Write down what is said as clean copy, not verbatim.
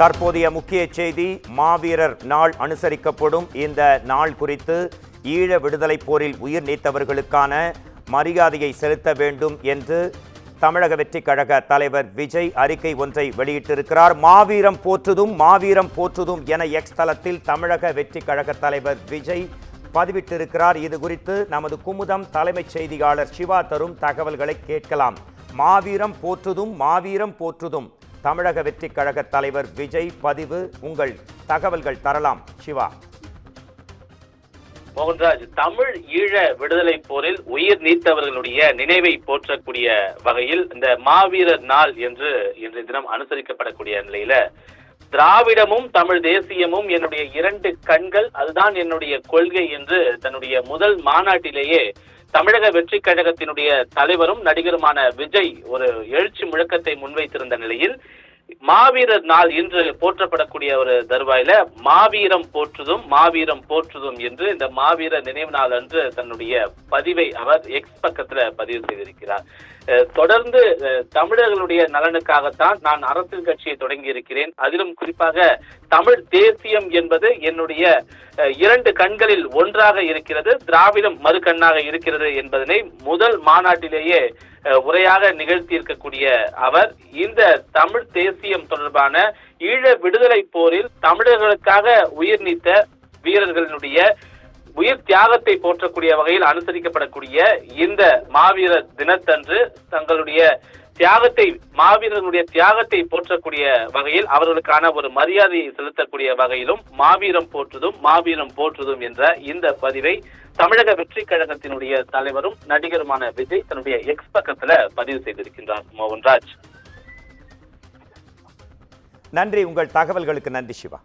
தற்போதைய முக்கிய செய்தி, மாவீரர் நாள் அனுசரிக்கப்படும் இந்த நாள் குறித்து ஈழ விடுதலை போரில் உயிர் நீத்தவர்களுக்கான மரியாதையை செலுத்த வேண்டும் என்று தமிழக வெற்றிக் கழக தலைவர் விஜய் அறிக்கை ஒன்றை வெளியிட்டிருக்கிறார். மாவீரம் போற்றுதும் மாவீரம் போற்றுதும் என எக்ஸ் தளத்தில் தமிழக வெற்றிக் கழக தலைவர் விஜய் பதிவிட்டிருக்கிறார். இது குறித்து நமது குமுதம் தலைமைச் செய்தியாளர் சிவா தரும் தகவல்களை கேட்கலாம். மாவீரம் போற்றுதும் மாவீரம் போற்றுதும் தமிழக வெற்றிக் கழக தலைவர் விஜய் பதிவு, உங்கள் தகவல்கள் தரலாம் சிவா. மோகன்ராஜ், தமிழ் ஈழ விடுதலை போரில் உயிர் நீத்தவர்களுடைய நினைவை போற்றக்கூடிய வகையில் இந்த மாவீரர் நாள் என்று இன்றைய தினம் அனுசரிக்கப்படக்கூடிய நிலையில, திராவிடமும் தமிழ் தேசியமும் என்னுடைய இரண்டு கண்கள், அதுதான் என்னுடைய கொள்கை என்று தன்னுடைய முதல் மாநாட்டிலேயே தமிழக வெற்றி கழகத்தினுடைய தலைவரும் நடிகருமான விஜய் ஒரு எழுச்சி முழக்கத்தை முன்வைத்திருந்த நிலையில், மாவீரர் நாள் இன்று போற்றப்படக்கூடிய ஒரு தருவாயில மாவீரம் போற்றுதும் மாவீரம் போற்றுதும் என்று இந்த மாவீரர் நினைவு நாள் அன்று தன்னுடைய பதிவை அவர் எக்ஸ் பக்கத்துல பதிவு செய்திருக்கிறார். தொடர்ந்து தமிழர்களுடைய நலனுக்காகத்தான் நான் அரசியல் கட்சியை தொடங்கி இருக்கிறேன். அதிலும் குறிப்பாக தமிழ் தேசியம் என்பது என்னுடைய இரண்டு கண்களில் ஒன்றாக இருக்கிறது, திராவிடம் மறு கண்ணாக இருக்கிறது என்பதனை முதல் மாநாட்டிலேயே உரையாக நிகழ்த்தி இருக்கக்கூடிய அவர் இந்த தமிழ் தேசியம் தொடர்பான ஈழ விடுதலை போரில் தமிழர்களுக்காக உயிர் நீத்த வீரர்களுடைய உயிர் தியாகத்தை போற்றக்கூடிய வகையில் அனுசரிக்கப்படக்கூடிய இந்த மாவீரர் தினத்தன்று தங்களுடைய தியாகத்தை, மாவீரர்களுடைய தியாகத்தை போற்றக்கூடிய வகையில் அவர்களுக்கான ஒரு மரியாதையை செலுத்தக்கூடிய வகையிலும் மாவீரம் போற்றுதும் மாவீரம் போற்றுதும் என்ற இந்த பதிவை தமிழக வெற்றி கழகத்தினுடைய தலைவரும் நடிகருமான விஜய் தன்னுடைய எக்ஸ் பக்கத்துல பதிவு செய்திருக்கின்றார். மோகன்ராஜ், நன்றி. உங்கள் தகவல்களுக்கு நன்றி சிவா.